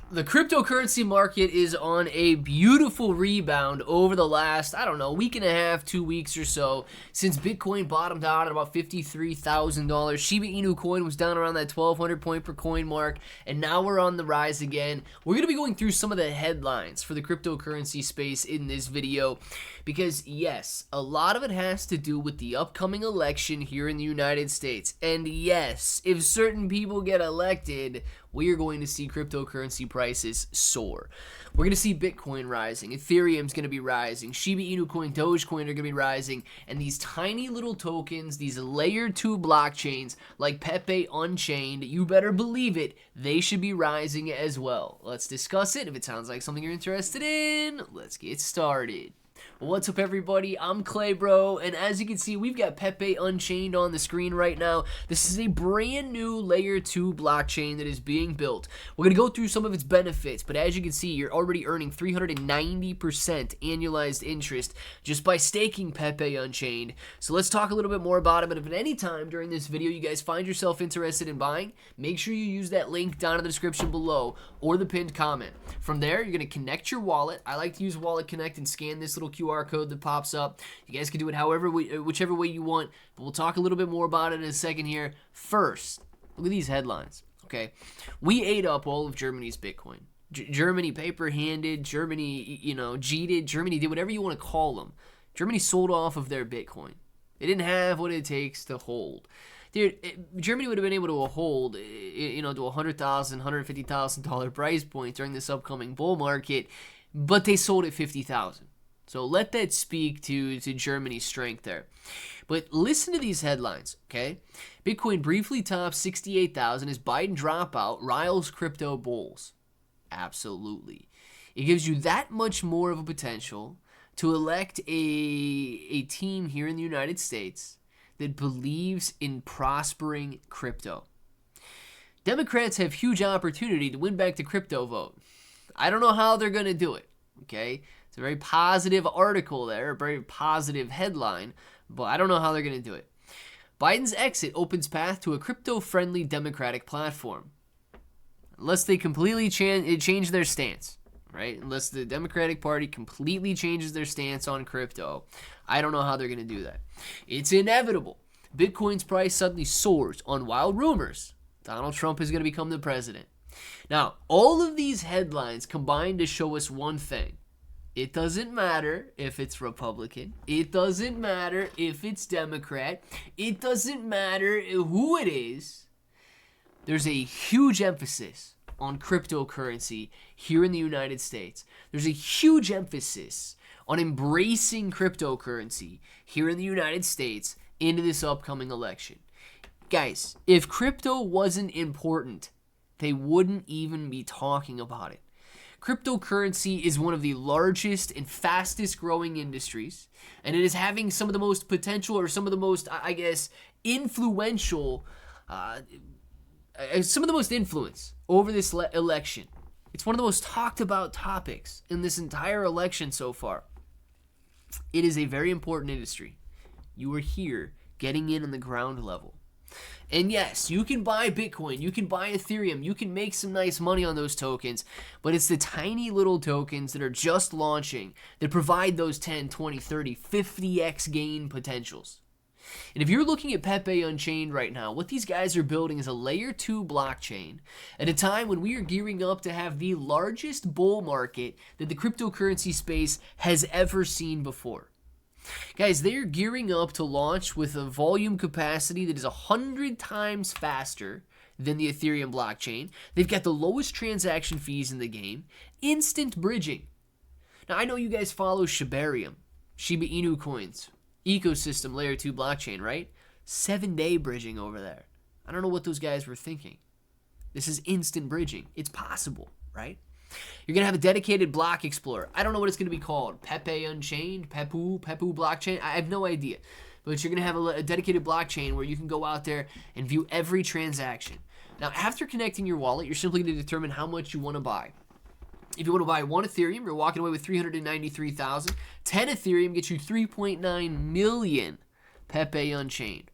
The cryptocurrency market is on a beautiful rebound over the last, I don't know, week and a half, 2 weeks or so, since Bitcoin bottomed out at about $53,000. Shiba Inu coin was down around that 1,200 point per coin mark, and now we're on the rise again. We're going to be going through some of the headlines for the cryptocurrency space in this video, because yes, a lot of it has to do with the upcoming election here in the United States. And yes, if certain people get elected, we are going to see cryptocurrency prices soar. We're going to see Bitcoin rising, Ethereum's going to be rising, Shiba Inu coin, Dogecoin are going to be rising, and these tiny little tokens, these layer 2 blockchains like Pepe Unchained, you better believe it, they should be rising as well. Let's discuss it. If it sounds like something you're interested in, let's get started. What's up, everybody? I'm Clay, bro, and as you can see, we've got Pepe Unchained on the screen right now. This is a brand new layer 2 blockchain that is being built. We're going to go through some of its benefits, but as you can see, you're already earning 390% annualized interest just by staking Pepe Unchained. So let's talk a little bit more about it, but if at any time during this video you guys find yourself interested in buying, make sure you use that link down in the description below or the pinned comment. From there, you're going to connect your wallet. I like to use Wallet Connect and scan this little QR code that pops up. You guys can do it whichever way you want, but we'll talk a little bit more about it in a second here. First, look at these headlines, okay? We ate up all of Germany's Bitcoin. Germany paper-handed, Germany, cheated, Germany did whatever you want to call them. Germany sold off of their Bitcoin. They didn't have what it takes to hold. Dude, Germany would have been able to hold, to $100,000, $150,000 price point during this upcoming bull market, but they sold at $50,000. So let that speak to Germany's strength there. But listen to these headlines, okay? Bitcoin briefly tops 68,000 as Biden dropout riles crypto bulls. Absolutely. It gives you that much more of a potential to elect a team here in the United States that believes in prospering crypto. Democrats have huge opportunity to win back the crypto vote. I don't know how they're going to do it, okay? It's a very positive article there, a very positive headline, but I don't know how they're going to do it. Biden's exit opens path to a crypto-friendly Democratic platform. Unless they completely change their stance, right? Unless the Democratic Party completely changes their stance on crypto, I don't know how they're going to do that. It's inevitable. Bitcoin's price suddenly soars on wild rumors Donald Trump is going to become the president. Now, all of these headlines combine to show us one thing. It doesn't matter if it's Republican. It doesn't matter if it's Democrat. It doesn't matter who it is. There's a huge emphasis on cryptocurrency here in the United States. There's a huge emphasis on embracing cryptocurrency here in the United States into this upcoming election. Guys, if crypto wasn't important, they wouldn't even be talking about it. Cryptocurrency is one of the largest and fastest growing industries, and it is having some of the most potential, or some of the most, influential, some of the most influence over this election. It's one of the most talked about topics in this entire election so far. It is a very important industry. You are here getting in on the ground level. And yes, you can buy Bitcoin, you can buy Ethereum, you can make some nice money on those tokens, but it's the tiny little tokens that are just launching that provide those 10, 20, 30, 50x gain potentials. And if you're looking at Pepe Unchained right now, what these guys are building is a layer 2 blockchain at a time when we are gearing up to have the largest bull market that the cryptocurrency space has ever seen before. Guys, they're gearing up to launch with a volume capacity that is 100 times faster than the Ethereum blockchain. They've got the lowest transaction fees in the game, instant bridging. Now, I know you guys follow Shibarium, Shiba Inu coins, ecosystem layer 2 blockchain, right? 7-day bridging over there. I don't know what those guys were thinking. This is instant bridging. It's possible, right? You're going to have a dedicated block explorer. I don't know what it's going to be called. Pepe Unchained, Pepu blockchain. I have no idea. But you're going to have a dedicated blockchain where you can go out there and view every transaction. Now, after connecting your wallet, you're simply going to determine how much you want to buy. If you want to buy 1 Ethereum, you're walking away with 393,000. 10 Ethereum gets you 3.9 million Pepe Unchained.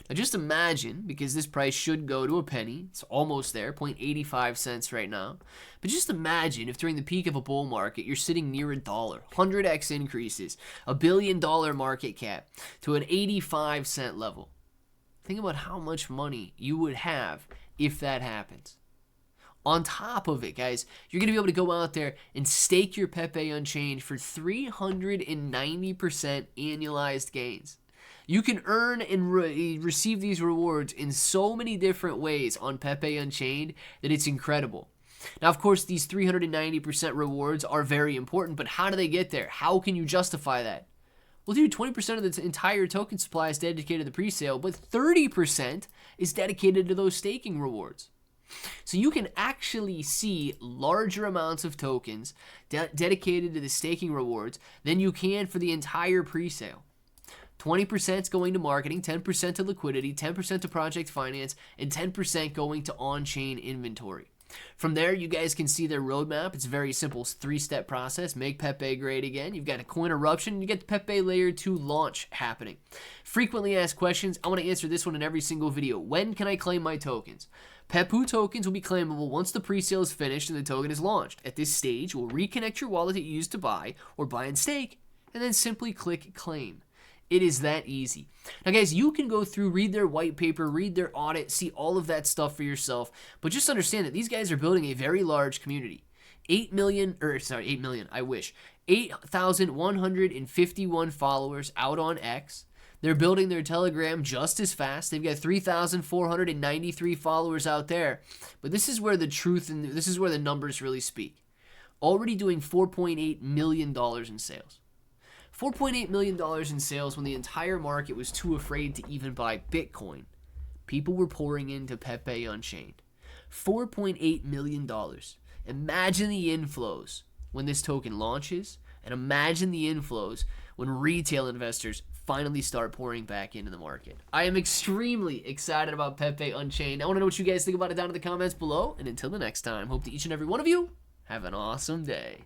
Now just imagine, because this price should go to a penny, it's almost there, 0.85 cents right now, but just imagine if during the peak of a bull market you're sitting near $1, 100x increases, $1 billion market cap to an 85-cent level. Think about how much money you would have if that happens. On top of it, guys, you're going to be able to go out there and stake your Pepe Unchained for 390% annualized gains. You can earn and receive these rewards in so many different ways on Pepe Unchained that it's incredible. Now, of course, these 390% rewards are very important, but how do they get there? How can you justify that? Well, dude, 20% of the entire token supply is dedicated to the presale, but 30% is dedicated to those staking rewards. So you can actually see larger amounts of tokens dedicated to the staking rewards than you can for the entire presale. 20% is going to marketing, 10% to liquidity, 10% to project finance, and 10% going to on-chain inventory. From there, you guys can see their roadmap. It's a very simple 3-step process. Make Pepe great again. You've got a coin eruption, and you get the Pepe Layer 2 launch happening. Frequently asked questions. I want to answer this one in every single video. When can I claim my tokens? Pepe tokens will be claimable once the presale is finished and the token is launched. At this stage, we'll reconnect your wallet that you used to buy or buy and stake, and then simply click claim. It is that easy. Now, guys, you can go through, read their white paper, read their audit, see all of that stuff for yourself. But just understand that these guys are building a very large community. 8,151 followers out on X. They're building their Telegram just as fast. They've got 3,493 followers out there. But this is where the truth and this is where the numbers really speak. Already doing $4.8 million in sales. $4.8 million in sales when the entire market was too afraid to even buy Bitcoin. People were pouring into Pepe Unchained. $4.8 million. Imagine the inflows when this token launches, and imagine the inflows when retail investors finally start pouring back into the market. I am extremely excited about Pepe Unchained. I want to know what you guys think about it down in the comments below, and until the next time, hope that each and every one of you have an awesome day.